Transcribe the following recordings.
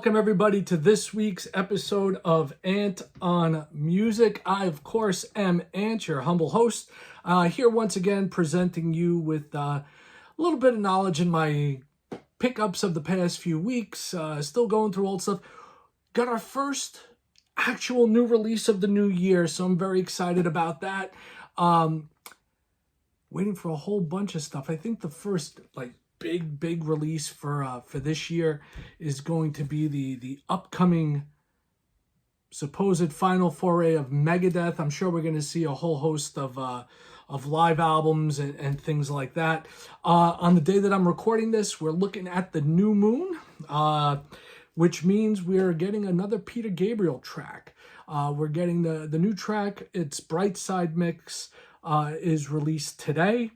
Welcome everybody to this week's episode of Ant on Music. I, of course, am Ant, your humble host, here once again presenting you with a little bit of knowledge in my pickups of the past few weeks. Still going through old stuff. Got our first actual new release of the new year, so I'm very excited about that. Waiting for a whole bunch of stuff. I think the first big release for this year is going to be the upcoming supposed final foray of Megadeth. I'm sure we're going to see a whole host of live albums and things like that. On the day that I'm recording this, we're looking at the new moon, which means we're getting another Peter Gabriel track. We're getting the new track. Its Bright Side mix is released today.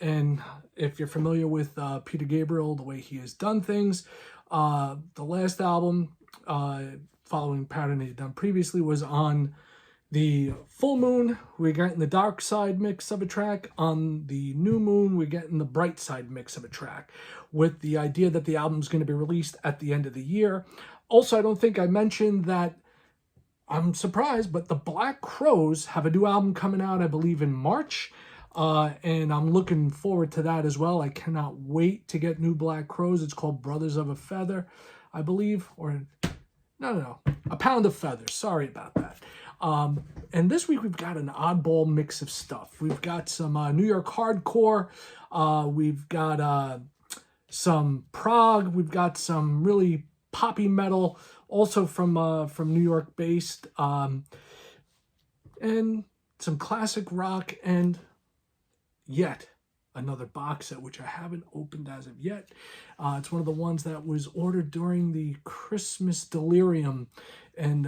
And if you're familiar with Peter Gabriel, the way he has done things, the last album, following pattern he had done previously, was on the full moon. We're getting the dark side mix of a track. On the new moon, we're getting the bright side mix of a track, with the idea that the album's going to be released at the end of the year. Also, I don't think I mentioned that. I'm surprised, but the Black Crowes have a new album coming out, I believe, in March. And I'm looking forward to that as well. I cannot wait to get new Black Crowes. It's called Brothers of a Feather, I believe. Or, no. A Pound of Feathers. Sorry about that. And this week we've got an oddball mix of stuff. We've got some New York hardcore. We've got some prog. We've got some really poppy metal, also from New York based. And some classic rock, and yet another box set, which I haven't opened as of yet. It's one of the ones that was ordered during the Christmas delirium and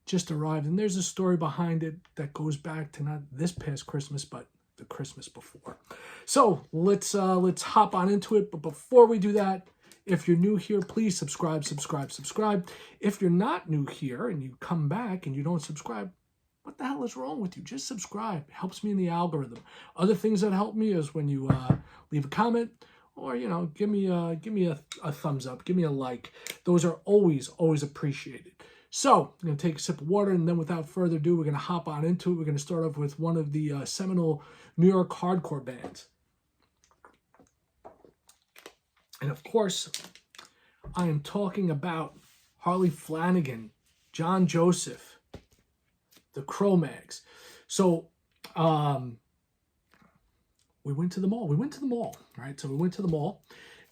just arrived. And there's a story behind it that goes back to not this past Christmas, but the Christmas before. So let's hop on into it. But before we do that, if you're new here, please subscribe. If you're not new here and you come back and you don't subscribe, what the hell is wrong with you? Just subscribe. It helps me in the algorithm. Other things that help me is when you leave a comment, or give me a thumbs up, give me a like. Those are always appreciated. So I'm going to take a sip of water, and then without further ado, we're going to hop on into it. We're going to start off with one of the seminal New York hardcore bands. And of course, I am talking about Harley Flanagan, John Joseph, the Cro-Mags. So we went to the mall. Right? So we went to the mall,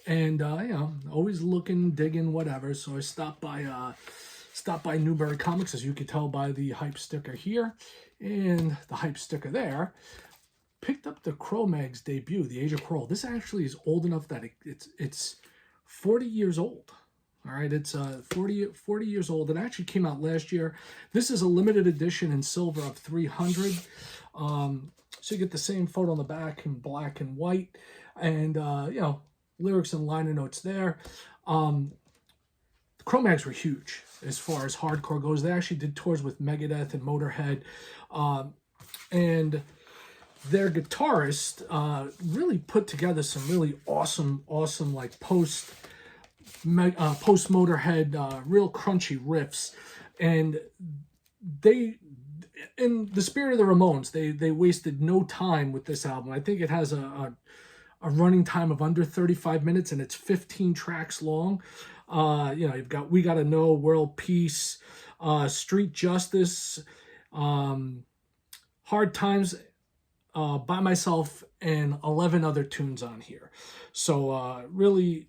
and always looking, digging, whatever. So I stopped by Newbury Comics, as you can tell by the hype sticker here and the hype sticker there. Picked up the Cro-Mags debut, The Age of Crawl. This actually is old enough that it's 40 years old. All right, it's 40 years old. It actually came out last year. This is a limited edition in silver of 300. So you get the same photo on the back in black and white, and lyrics and liner notes there. The Cro-Mags were huge as far as hardcore goes. They actually did tours with Megadeth and Motorhead, and their guitarist really put together some really awesome like post Motorhead, real crunchy riffs. And they, in the spirit of the Ramones, they wasted no time with this album. I think it has a running time of under 35 minutes, and it's 15 tracks long. You've got We Gotta Know, World Peace, Street Justice, Hard Times, By Myself, and 11 other tunes on here. So really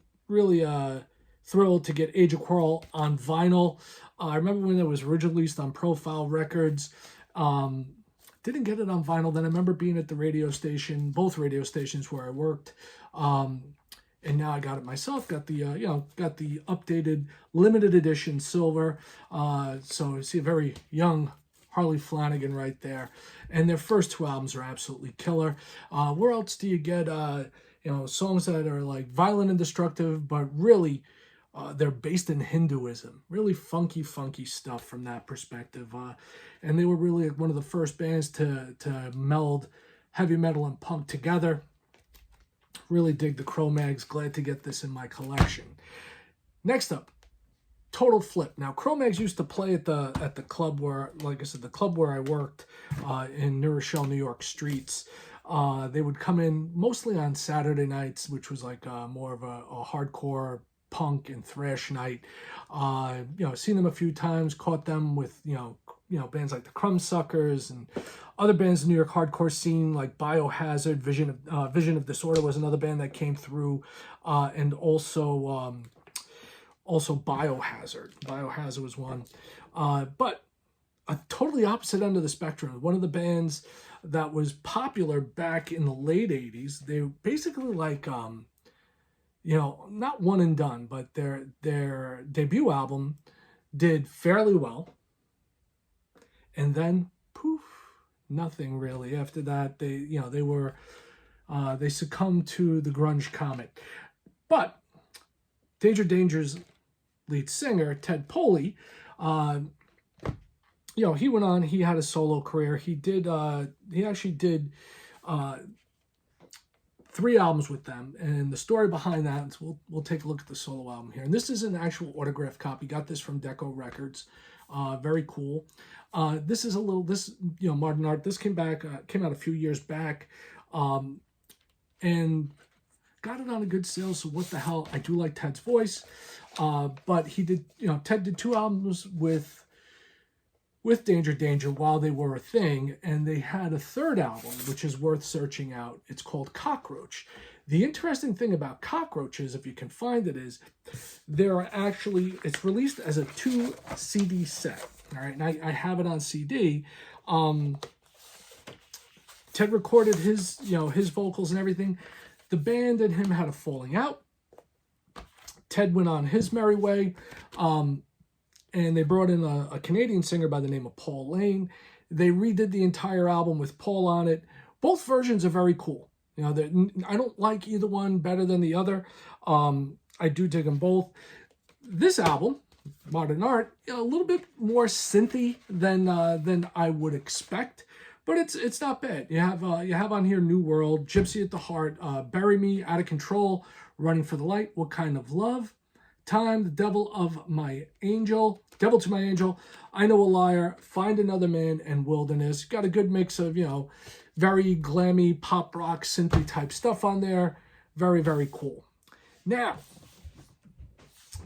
thrilled to get Age of Quarrel on vinyl. I remember when it was originally released on Profile Records. Didn't get it on vinyl. Then I remember being at the radio station, both radio stations where I worked, and now I got it myself. Got the updated limited edition silver. So you see a very young Harley Flanagan right there, and their first two albums are absolutely killer. Where else do you get songs that are like violent and destructive, but really they're based in Hinduism? Really funky stuff from that perspective. And they were really one of the first bands to meld heavy metal and punk together. Really dig the Cro-Mags. Glad to get this in my collection. Next up, total flip. Now, Cro-Mags used to play at the club where, like I said, the club where I worked in New Rochelle, New York streets. They would come in mostly on Saturday nights, which was like more of a hardcore punk and thrash night. Seen them a few times, caught them with bands like the Crumbsuckers and other bands in the New York hardcore scene like Biohazard, Vision of Disorder was another band that came through, and also Biohazard. Biohazard was one, but a totally opposite end of the spectrum. One of the bands that was popular back in the late 80s. They were basically like, not one and done, but their debut album did fairly well. And then, poof, nothing really. After that, they succumbed to the grunge comet. But Danger Danger's lead singer, Ted Poley, he went on, he had a solo career. He actually did 3 albums with them, and the story behind that, we'll take a look at the solo album here. And this is an actual autographed copy. Got this from Deco Records. Very cool. This is modern art. This came out a few years back, and got it on a good sale. So what the hell? I do like Ted's voice, but Ted did 2 albums with Danger Danger while they were a thing, and they had a 3rd album, which is worth searching out. It's called Cockroach. The interesting thing about Cockroach is, if you can find it, is it's released as a 2 CD set. All right, and I have it on CD. Ted recorded his vocals and everything. The band and him had a falling out. Ted went on his merry way. And they brought in a Canadian singer by the name of Paul Lane. They redid the entire album with Paul on it. Both versions are very cool. I don't like either one better than the other. I do dig them both. This album, Modern Art, a little bit more synthy than I would expect, but it's not bad. You have on here New World, Gypsy at the Heart, Bury Me, Out of Control, Running for the Light, What Kind of Love, Time, The Devil to My Angel, I Know a Liar, Find Another Man, and Wilderness. Got a good mix of, very glammy pop rock synthy type stuff on there. Very, very cool. Now,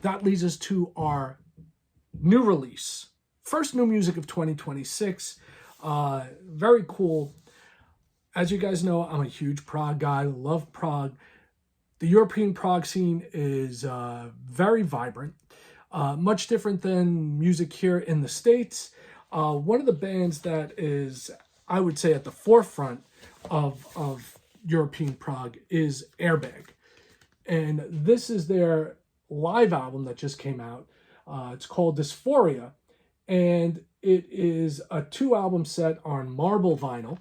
that leads us to our new release. First new music of 2026. Very cool. As you guys know, I'm a huge prog guy. Love prog. The European prog scene is very vibrant, much different than music here in the States. One of the bands that is, I would say, at the forefront of European prog is Airbag. And this is their live album that just came out. It's called Dysphoria. And it is a 2-album set on marble vinyl.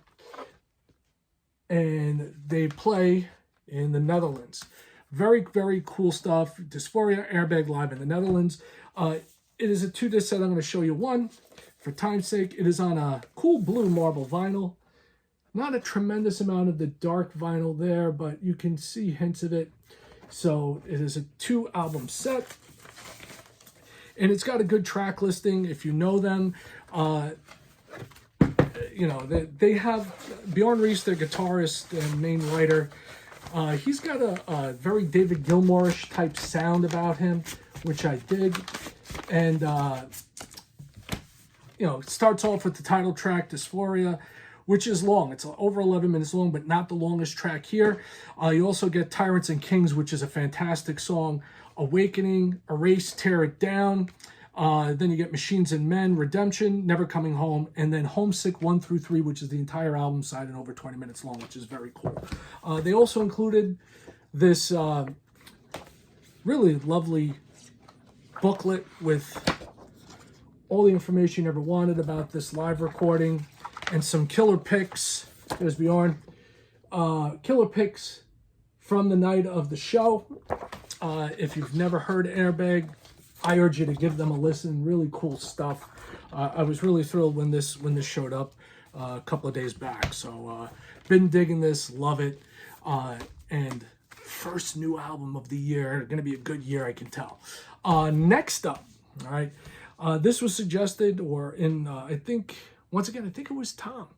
And they play in the Netherlands. Very, very cool stuff. Dysphoria, Airbag live in the Netherlands. It is a 2-disc set. I'm going to show you one for time's sake. It is on a cool blue marble vinyl. Not a tremendous amount of the dark vinyl there, but you can see hints of it. So it is a 2-album set. And it's got a good track listing if you know them. They have Bjorn Reese, their guitarist and main writer. He's got a very David Gilmour-ish type sound about him, which I dig. And, it starts off with the title track, Dysphoria, which is long. It's over 11 minutes long, but not the longest track here. You also get Tyrants and Kings, which is a fantastic song. Awakening, Erase, Tear It Down. Then you get Machines and Men, Redemption, Never Coming Home, and then Homesick 1 through 3, which is the entire album side and over 20 minutes long, which is very cool. They also included this really lovely booklet with all the information you ever wanted about this live recording and some killer pics. There's Bjorn. Killer pics from the night of the show. If you've never heard Airbag, I urge you to give them a listen. Really cool stuff. I was really thrilled when this showed up a couple of days back. So been digging this, love it. And first new album of the year. Going to be a good year, I can tell. Next up, All right. This was suggested, or in, I think, once again, I think it was Tom.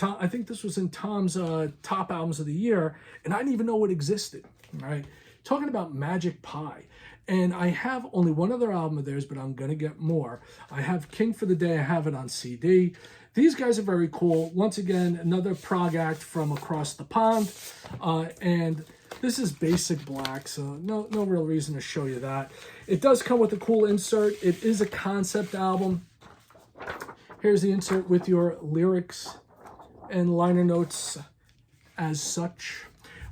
I think this was in Tom's top albums of the year, and I didn't even know it existed. All right. Talking about Magic Pie. And I have only one other album of theirs, but I'm going to get more. I have King for the Day. I have it on CD. These guys are very cool. Once again, another prog act from across the pond. And this is basic black, so no real reason to show you that. It does come with a cool insert. It is a concept album. Here's the insert with your lyrics and liner notes as such.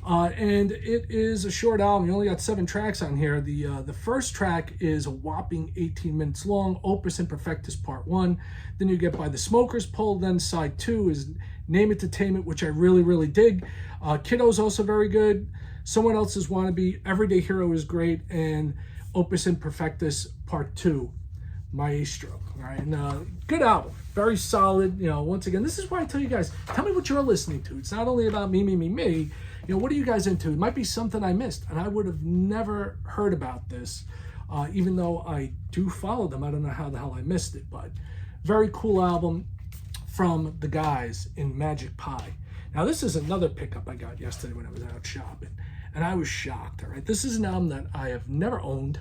And it is a short album. You only got 7 tracks on here. The first track is a whopping 18 minutes long, Opus Imperfectus Part 1. Then you get By the Smoker's Pole. Then side 2 is Name It to Tame It, which I really, really dig. Kiddo's also very good. Someone Else's Wannabe, Everyday Hero is great, and Opus Imperfectus Part 2, Maestro. All right, and good album, very solid. You know, once again, this is why I tell you guys, tell me what you're listening to. It's not only about me. You know, what are you guys into? It might be something I missed, and I would have never heard about this, even though I do follow them. I don't know how the hell I missed it, but very cool album from the guys in Magic Pie. Now, this is another pickup I got yesterday when I was out shopping, and I was shocked, all right? This is an album that I have never owned.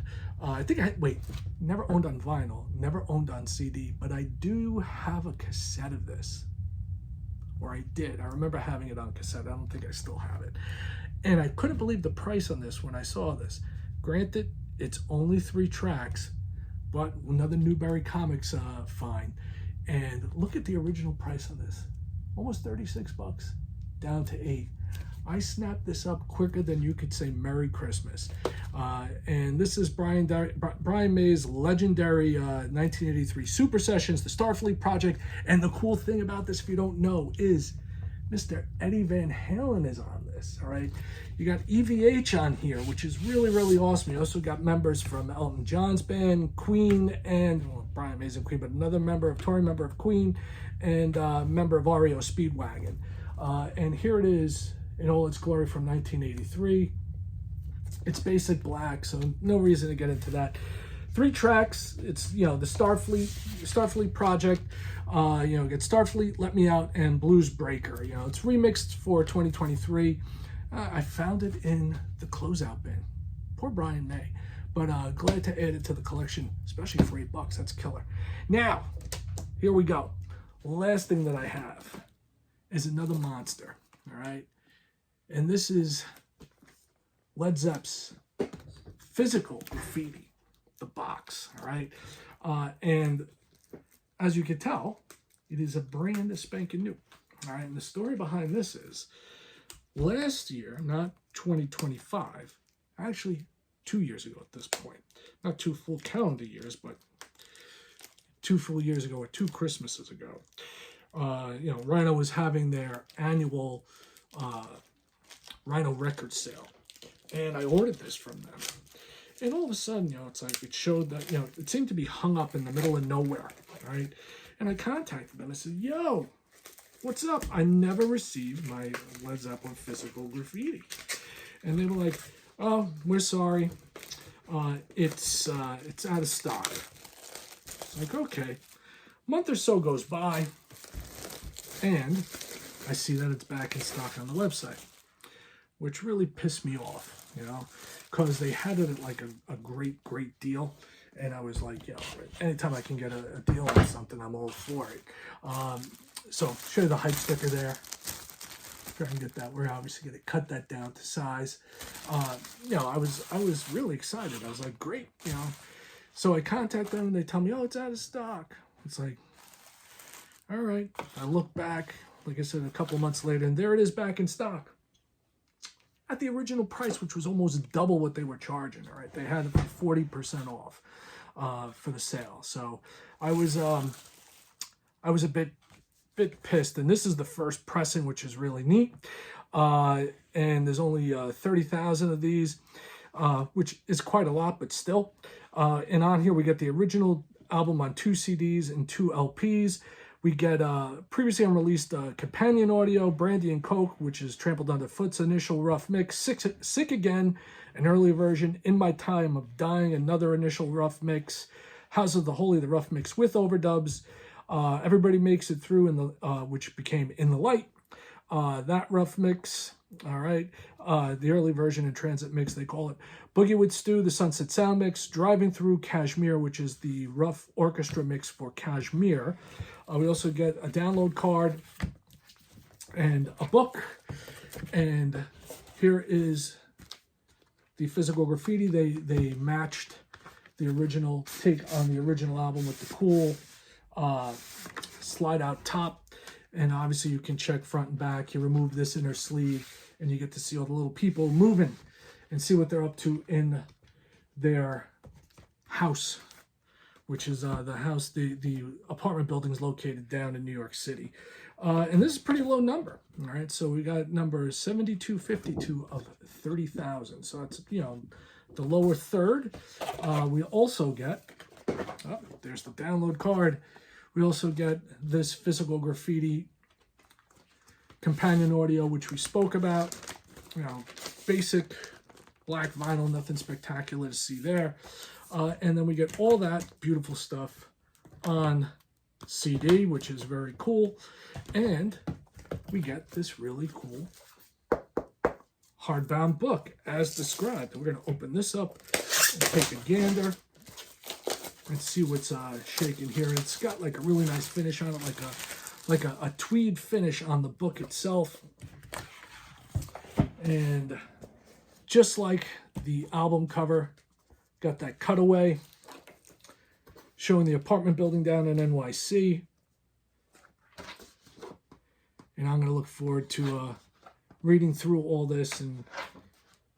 Never owned on vinyl, never owned on CD, but I do have a cassette of this. Or I did. I remember having it on cassette. I don't think I still have it. And I couldn't believe the price on this when I saw this. Granted, it's only 3 tracks, but another Newberry Comics find. And look at the original price on this. Almost 36 bucks, down to 8. I snapped this up quicker than you could say Merry Christmas. And this is Brian May's legendary 1983 Super Sessions, the Starfleet Project. And the cool thing about this, if you don't know, is Mr. Eddie Van Halen is on this, all right? You got EVH on here, which is really, really awesome. You also got members from Elton John's band, Queen, and, well, Brian May's in Queen, but another touring member of Queen, and member of REO Speedwagon. And here it is in all its glory from 1983. It's basic black, so no reason to get into that. 3 tracks. It's, you know, the Starfleet Project. You know, get Starfleet, Let Me Out, and Blues Breaker. You know, it's remixed for 2023. I found it in the closeout bin. Poor Brian May, but glad to add it to the collection, especially for $8. That's killer. Now, here we go. Last thing that I have is another monster. All right. And this is Led Zepp's Physical Graffiti, the box, all right? And as you can tell, it is a brand spanking new, all right? And the story behind this is, last year, not 2025, actually 2 years ago at this point, not 2 full calendar years, but 2 full years ago or 2 Christmases ago, you know, Rhino was having their annual Rhino record sale, and I ordered this from them, and all of a sudden, you know, it's like it showed that, you know, it seemed to be hung up in the middle of nowhere, right? And I contacted them. I said, yo, what's up? I never received my Led Zeppelin Physical Graffiti. And they were like, oh, we're sorry, it's out of stock. Like, okay. A month or so goes by, and I see that it's back in stock on the website, which really pissed me off, you know, because they had it at like a great deal. And I was like, yo, anytime I can get a deal on something, I'm all for it. So show you the hype sticker there. Try and get that. We're obviously going to cut that down to size. You know, I was really excited. I was like, great, you know. So I contact them and they tell me, oh, it's out of stock. It's like, all right. I look back, like I said, a couple months later, and there it is back in stock at the original price, which was almost double what they were charging. All right, they had it 40% off for the sale. So I was a bit pissed. And this is the first pressing, which is really neat. And there's only 30,000 of these, which is quite a lot, but still. And on here we get the original album on 2 CDs and 2 LPs. We get previously unreleased companion audio, Brandy and Coke, which is Trampled Underfoot's initial rough mix, Sick Again, an earlier version, In My Time of Dying, another initial rough mix, House of the Holy, the rough mix with overdubs. Everybody Makes It Through, in the which became In the Light. That rough mix, all right. The early version and transit mix, they call it. Boogie with Stu, the Sunset Sound mix. Driving Through Kashmir, which is the rough orchestra mix for Kashmir. We also get a download card and a book. And here is the physical graffiti. They matched the original take on the original album with the cool slide out top. And obviously you can check front and back. You remove this inner sleeve and you get to see all the little people moving and see what they're up to in their house, which is the house, the apartment building is located down in New York City. And this is a pretty low number. All right, so we got number 7252 of 30,000. So that's, you know, the lower third. We also get, oh, there's the download card. We also get this physical graffiti companion audio, which we spoke about. You know, basic black vinyl, nothing spectacular to see there. And then we get all that beautiful stuff on CD, which is very cool. And we get this really cool hardbound book as described. We're going to open this up and take a gander and see what's shaking here. It's got like a really nice finish on it, like a tweed finish on the book itself. And just like the album cover, got that cutaway showing the apartment building down in NYC. And I'm going to look forward to reading through all this and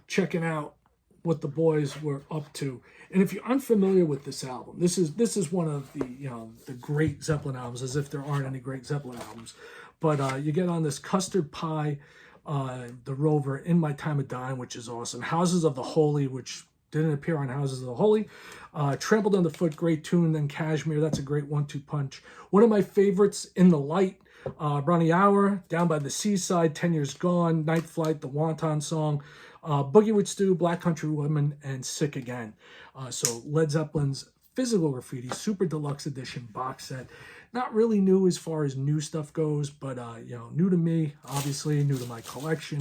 checking out what the boys were up to. And if you're unfamiliar with this album, this is one of the, you know, the great Zeppelin albums, as if there aren't any great Zeppelin albums. But you get on this Custard Pie, the Rover, In My Time of Dying, which is awesome. Houses of the Holy, which didn't appear on Houses of the Holy. Trampled Underfoot, great tune. Then Kashmir, that's a great 1-2 punch. One of my favorites, In the Light. Bronny Hour, Down by the Seaside, 10 Years Gone, Night Flight, the Wonton Song, Boogie with Stu, Black Country Woman, and Sick Again. So Led Zeppelin's Physical Graffiti Super Deluxe Edition box set. Not really new as far as new stuff goes, but you know, new to me, obviously, new to my collection.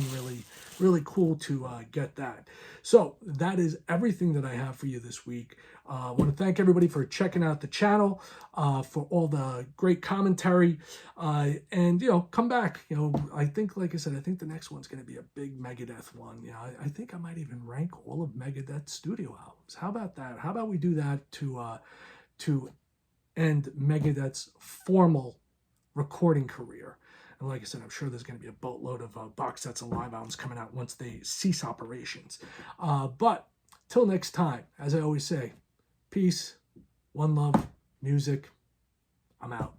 Really cool to get that. So that is everything that I have for you this week. I want to thank everybody for checking out the channel, for all the great commentary, and, you know, come back. You know, I think, like I said, I think the next one's going to be a big Megadeth one. You know, I think I might even rank all of Megadeth's studio albums. How about that? How about we do that to end Megadeth's formal recording career? And like I said, I'm sure there's going to be a boatload of box sets and live albums coming out once they cease operations. But till next time, as I always say, peace, one love, music. I'm out.